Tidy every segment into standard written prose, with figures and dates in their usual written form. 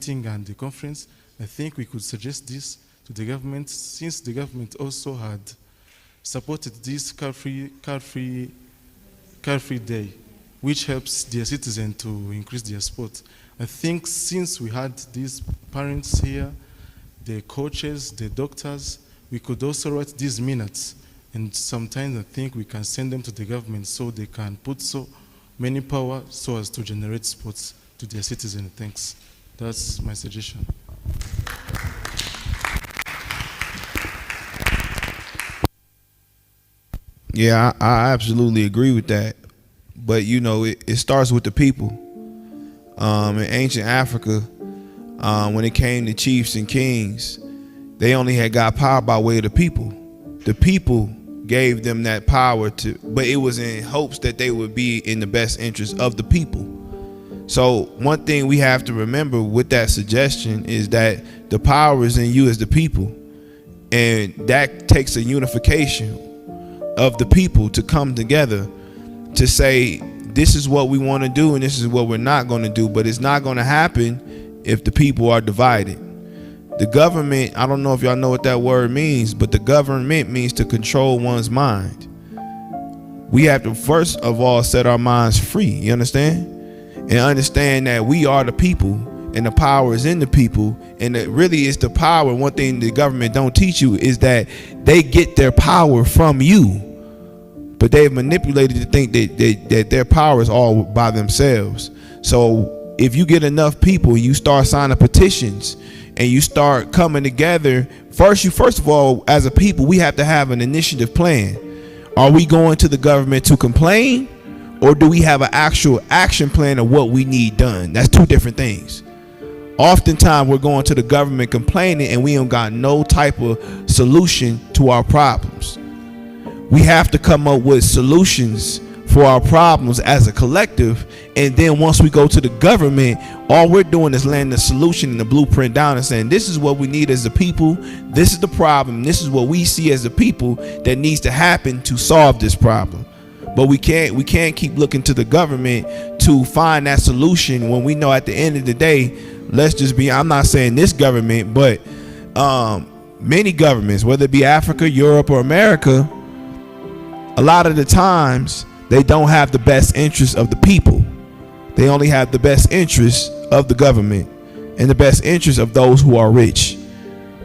meeting and the conference, I think we could suggest this to the government, since the government also had supported this car-free day, which helps their citizens to increase their sport. I think since we had these parents here, the coaches, the doctors, we could also write these minutes. And sometimes I think we can send them to the government so they can put so many power so as to generate sports to their citizens. Thanks. That's my suggestion. Yeah, I absolutely agree with that. But you know, it starts with the people. In ancient Africa, when it came to chiefs and kings, they only had got power by way of the people. The people gave them that power but it was in hopes that they would be in the best interest of the people. So one thing we have to remember with that suggestion is that the power is in you as the people, and that takes a unification of the people to come together to say, this is what we want to do and this is what we're not going to do. But it's not going to happen if the people are divided. The government, I don't know if y'all know what that word means, but the government means to control one's mind. We have to first of all set our minds free, you understand? And understand that we are the people and the power is in the people, and it really is the power. One thing the government don't teach you is that they get their power from you, but they've manipulated to think that their power is all by themselves. So if you get enough people, you start signing petitions and you start coming together, first of all, as a people, we have to have an initiative plan. Are we going to the government to complain, or do we have an actual action plan of what we need done? That's two different things. Oftentimes we're going to the government complaining and we don't got no type of solution to our problems. We have to come up with solutions for our problems as a collective, and then once we go to the government, all we're doing is laying the solution and the blueprint down and saying, this is what we need as a people, this is the problem, this is what we see as a people that needs to happen to solve this problem. But we can't keep looking to the government to find that solution when we know at the end of the day, let's just be, I'm not saying this government, but many governments, whether it be Africa, Europe, or America, a lot of the times they don't have the best interests of the people. They only have the best interests of the government and the best interests of those who are rich.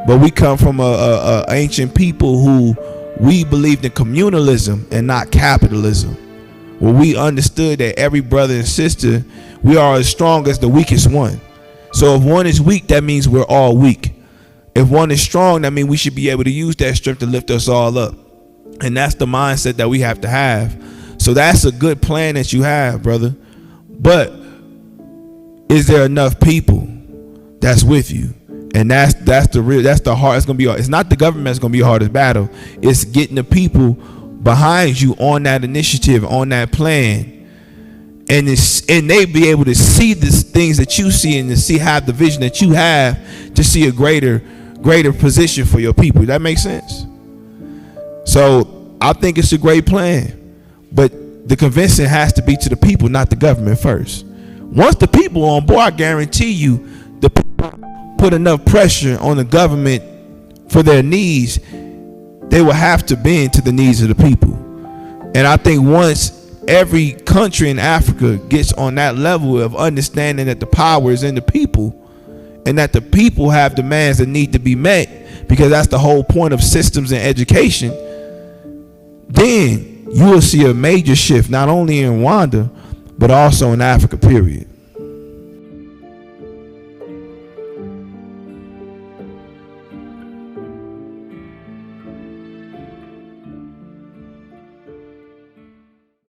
But we come from a ancient people who we believed in communalism and not capitalism, where we understood that every brother and sister, we are as strong as the weakest one. So if one is weak, that means we're all weak. If one is strong, that means we should be able to use that strength to lift us all up. And that's the mindset that we have to have. So that's a good plan that you have, brother. But is there enough people that's with you? And that's the hard. It's gonna be. It's not the government that's gonna be the hardest battle. It's getting the people behind you on that initiative, on that plan, and they be able to see the things that you see and to have the vision that you have to see a greater position for your people. That makes sense. So I think it's a great plan, but the convincing has to be to the people, not the government first. Once the people are on board, I guarantee you, the people put enough pressure on the government for their needs, they will have to bend to the needs of the people. And I think once every country in Africa gets on that level of understanding that the power is in the people and that the people have demands that need to be met, because that's the whole point of systems and education, then you will see a major shift, not only in Rwanda, but also in Africa, period.